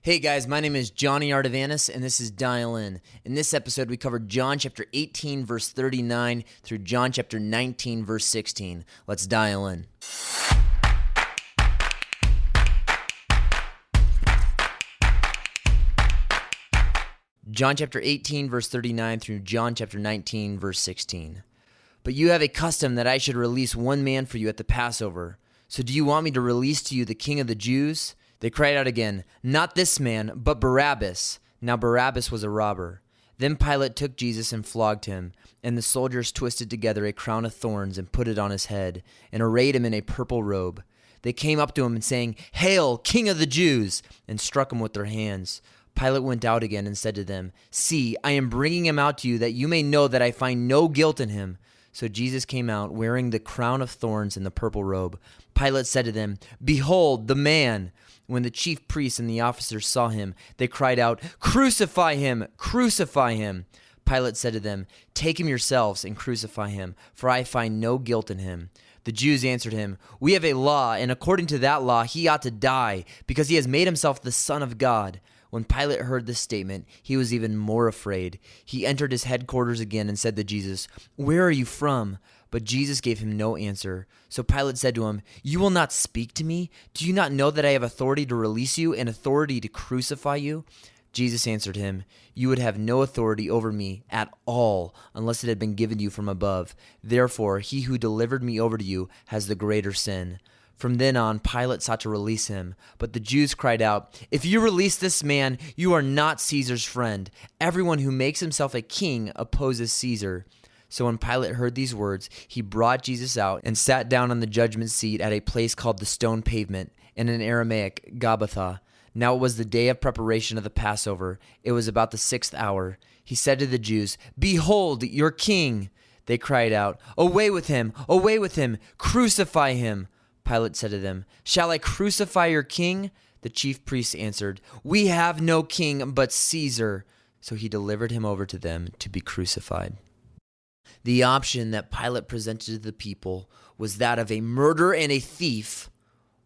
Hey guys, my name is Jonny Ardavanis, and this is Dial In. In this episode, we covered John chapter 18, verse 39 through John chapter 19, verse 16. Let's dial in. John chapter 18, verse 39 through John chapter 19, verse 16. But you have a custom that I should release one man for you at the Passover. So do you want me to release to you the king of the Jews? They cried out again, "Not this man, but Barabbas." Now Barabbas was a robber. Then Pilate took Jesus and flogged him, and the soldiers twisted together a crown of thorns and put it on his head, and arrayed him in a purple robe. They came up to him and saying, "Hail, King of the Jews!" and struck him with their hands. Pilate went out again and said to them, "See, I am bringing him out to you that you may know that I find no guilt in him." So Jesus came out wearing the crown of thorns and the purple robe. Pilate said to them, "Behold, the man." When the chief priests and the officers saw him, they cried out, "Crucify him! Crucify him!" Pilate said to them, "Take him yourselves and crucify him, for I find no guilt in him." The Jews answered him, "We have a law, and according to that law he ought to die, because he has made himself the Son of God." When Pilate heard this statement, he was even more afraid. He entered his headquarters again and said to Jesus, "Where are you from?" But Jesus gave him no answer. So Pilate said to him, "You will not speak to me? Do you not know that I have authority to release you and authority to crucify you?" Jesus answered him, "You would have no authority over me at all unless it had been given you from above. Therefore, he who delivered me over to you has the greater sin." From then on, Pilate sought to release him, but the Jews cried out, "If you release this man, you are not Caesar's friend. Everyone who makes himself a king opposes Caesar." So when Pilate heard these words, he brought Jesus out and sat down on the judgment seat at a place called the Stone Pavement, and in Aramaic, Gabbatha. Now it was the day of preparation of the Passover. It was about the 6th hour. He said to the Jews, "Behold, your king!" They cried out, "Away with him! Away with him! Crucify him!" Pilate said to them, "Shall I crucify your king?" The chief priests answered, "We have no king but Caesar." So he delivered him over to them to be crucified. The option that Pilate presented to the people was that of a murderer and a thief,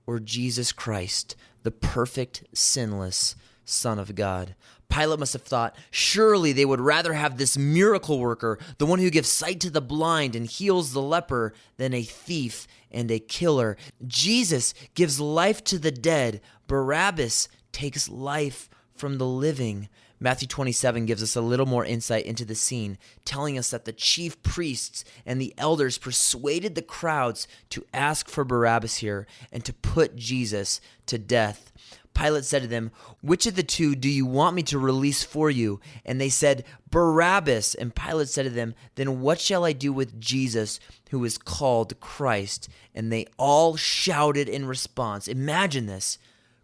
or Jesus Christ, the perfect, sinless Son of God. Pilate must have thought, surely they would rather have this miracle worker, the one who gives sight to the blind and heals the leper, than a thief and a killer. Jesus gives life to the dead. Barabbas takes life from the living. Matthew 27 gives us a little more insight into the scene, telling us that the chief priests and the elders persuaded the crowds to ask for Barabbas here and to put Jesus to death. Pilate said to them, "Which of the two do you want me to release for you?" And they said, "Barabbas." And Pilate said to them, "Then what shall I do with Jesus, who is called Christ?" And they all shouted in response. Imagine this.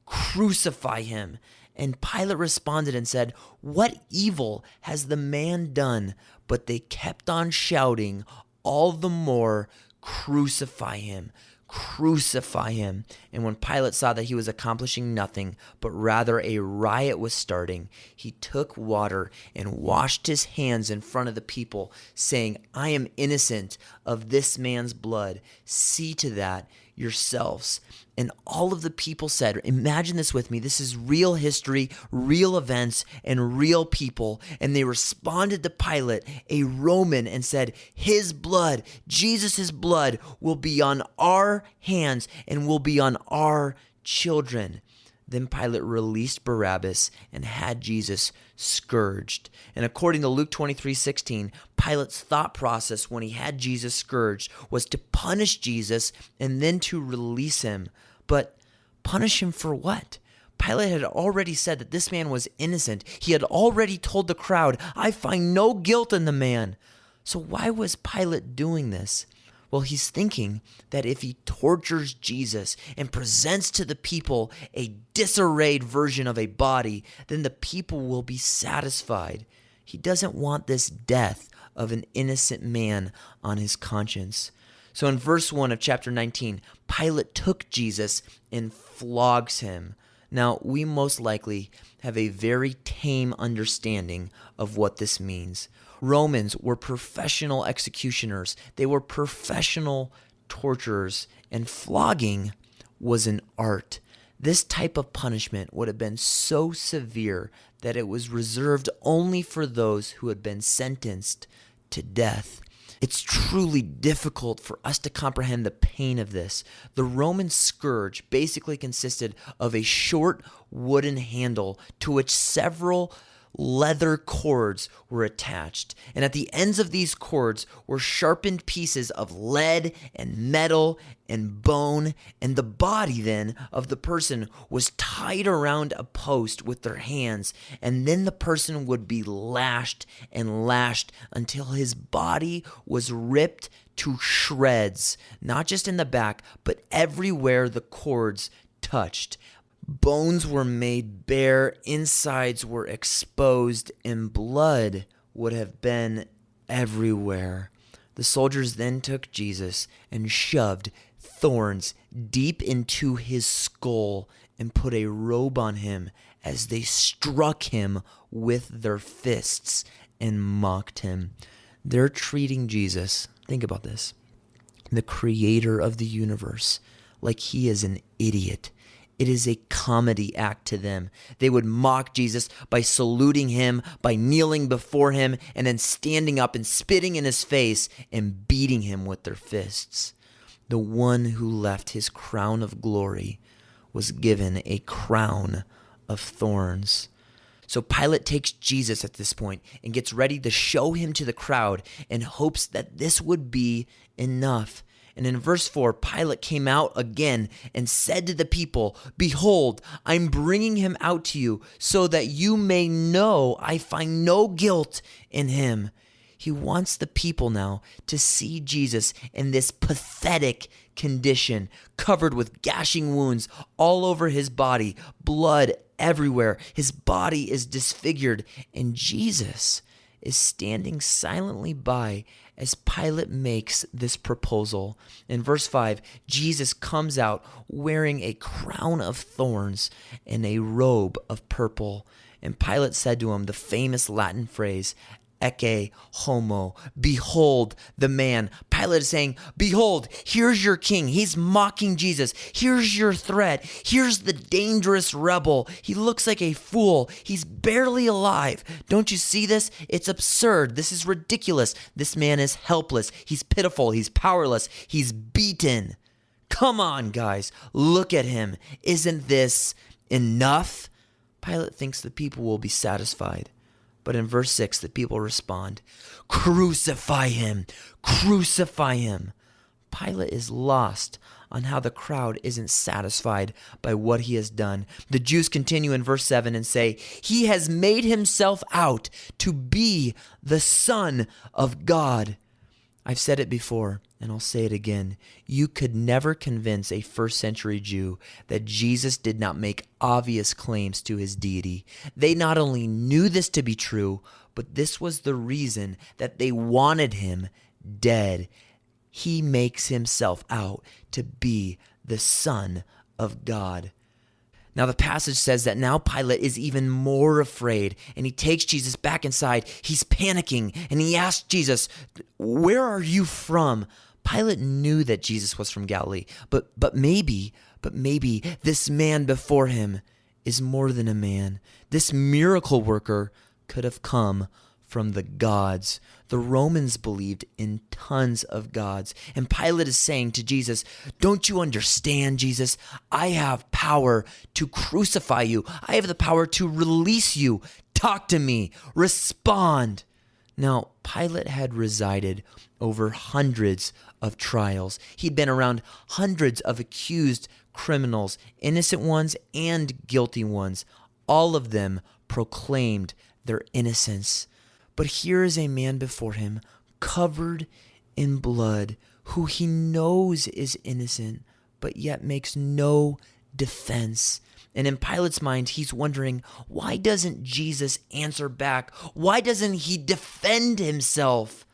"Crucify him." And Pilate responded and said, "What evil has the man done?" But they kept on shouting all the more, "Crucify him, crucify him." And when Pilate saw that he was accomplishing nothing, but rather a riot was starting, he took water and washed his hands in front of the people, saying, "I am innocent of this man's blood. See to that yourselves." And all of the people said, imagine this with me, this is real history, real events, and real people. And they responded to Pilate, a Roman, and said, "His blood, Jesus' blood, will be on our hands and will be on our children." Then Pilate released Barabbas and had Jesus scourged. And according to Luke 23:16, Pilate's thought process when he had Jesus scourged was to punish Jesus and then to release him. But punish him for what? Pilate had already said that this man was innocent. He had already told the crowd, "I find no guilt in the man." So why was Pilate doing this? Well, he's thinking that if he tortures Jesus and presents to the people a disarrayed version of a body, then the people will be satisfied. He doesn't want this death of an innocent man on his conscience. So in verse 1 of chapter 19, Pilate took Jesus and flogs him. Now, we most likely have a very tame understanding of what this means. Romans were professional executioners. They were professional torturers, and flogging was an art. This type of punishment would have been so severe that it was reserved only for those who had been sentenced to death. It's truly difficult for us to comprehend the pain of this. The Roman scourge basically consisted of a short wooden handle to which several leather cords were attached, and at the ends of these cords were sharpened pieces of lead and metal and bone, and the body then of the person was tied around a post with their hands, and then the person would be lashed and lashed until his body was ripped to shreds, not just in the back, but everywhere the cords touched. Bones were made bare, insides were exposed, and blood would have been everywhere. The soldiers then took Jesus and shoved thorns deep into his skull and put a robe on him as they struck him with their fists and mocked him. They're treating Jesus, think about this, the creator of the universe, like he is an idiot. It is a comedy act to them. They would mock Jesus by saluting him, by kneeling before him, and then standing up and spitting in his face and beating him with their fists. The one who left his crown of glory was given a crown of thorns. So Pilate takes Jesus at this point and gets ready to show him to the crowd in hopes that this would be enough. And in verse 4, Pilate came out again and said to the people, "Behold, I'm bringing him out to you so that you may know I find no guilt in him." He wants the people now to see Jesus in this pathetic condition, covered with gashing wounds all over his body, blood everywhere. His body is disfigured, and Jesus is standing silently by as Pilate makes this proposal. In verse 5, Jesus comes out wearing a crown of thorns and a robe of purple. And Pilate said to him the famous Latin phrase, "Ecce homo," behold the man. Pilate is saying, behold, here's your king. He's mocking Jesus. Here's your threat. Here's the dangerous rebel. He looks like a fool. He's barely alive. Don't you see this? It's absurd. This is ridiculous. This man is helpless. He's pitiful. He's powerless. He's beaten. Come on, guys. Look at him. Isn't this enough? Pilate thinks the people will be satisfied. But in verse 6, the people respond, "Crucify him! Crucify him!" Pilate is lost on how the crowd isn't satisfied by what he has done. The Jews continue in verse 7 and say, "He has made himself out to be the Son of God." I've said it before, and I'll say it again. You could never convince a first century Jew that Jesus did not make obvious claims to his deity. They not only knew this to be true, but this was the reason that they wanted him dead. He makes himself out to be the Son of God. Now the passage says that now Pilate is even more afraid, and he takes Jesus back inside. He's panicking, and he asks Jesus, "Where are you from?" Pilate knew that Jesus was from Galilee, but maybe this man before him is more than a man. This miracle worker could have come from the gods. The Romans believed in tons of gods. And Pilate is saying to Jesus, "Don't you understand, Jesus? I have power to crucify you. I have the power to release you. Talk to me. Respond." Now, Pilate had resided over hundreds of trials. He'd been around hundreds of accused criminals, innocent ones and guilty ones. All of them proclaimed their innocence. But here is a man before him, covered in blood, who he knows is innocent, but yet makes no defense. And in Pilate's mind, he's wondering, why doesn't Jesus answer back? Why doesn't he defend himself?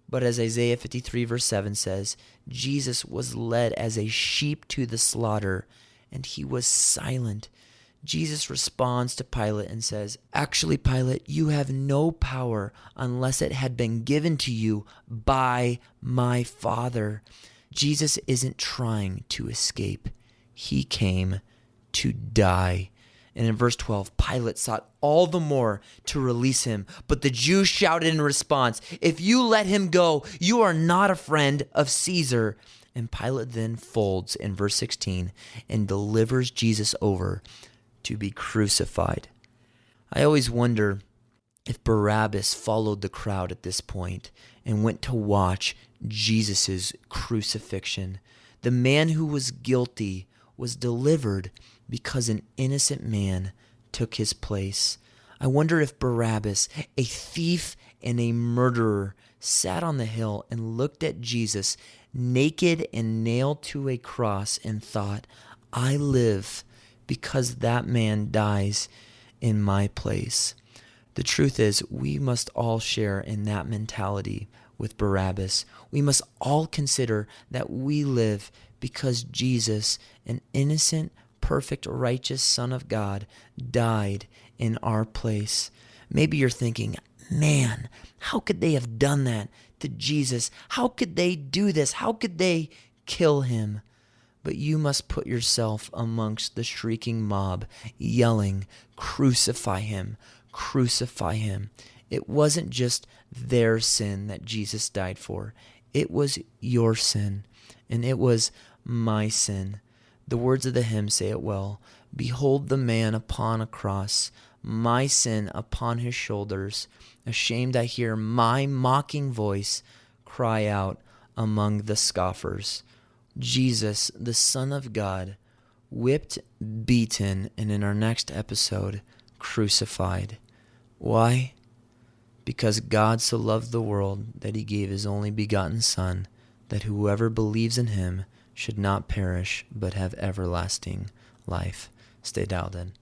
But as Isaiah 53 verse 7 says, Jesus was led as a sheep to the slaughter, and he was silent. Jesus responds to Pilate and says, "Actually, Pilate, you have no power unless it had been given to you by my Father." Jesus isn't trying to escape. He came to die. And in verse 12, Pilate sought all the more to release him. But the Jews shouted in response, "If you let him go, you are not a friend of Caesar." And Pilate then folds in verse 16 and delivers Jesus over to be crucified. I always wonder if Barabbas followed the crowd at this point and went to watch Jesus' crucifixion. The man who was guilty was delivered because an innocent man took his place. I wonder if Barabbas, a thief and a murderer, sat on the hill and looked at Jesus naked and nailed to a cross and thought, I live because that man dies in my place. The truth is, we must all share in that mentality with Barabbas. We must all consider that we live because Jesus, an innocent, perfect, righteous Son of God, died in our place. Maybe you're thinking, man, how could they have done that to Jesus? How could they do this? How could they kill him? But you must put yourself amongst the shrieking mob, yelling, crucify him, crucify him. It wasn't just their sin that Jesus died for. It was your sin, and it was my sin. The words of the hymn say it well. Behold the man upon a cross, my sin upon his shoulders. Ashamed I hear my mocking voice cry out among the scoffers. Jesus, the Son of God, whipped, beaten, and in our next episode, crucified. Why? Because God so loved the world that he gave his only begotten Son, that whoever believes in him should not perish but have everlasting life. Stay dialed in.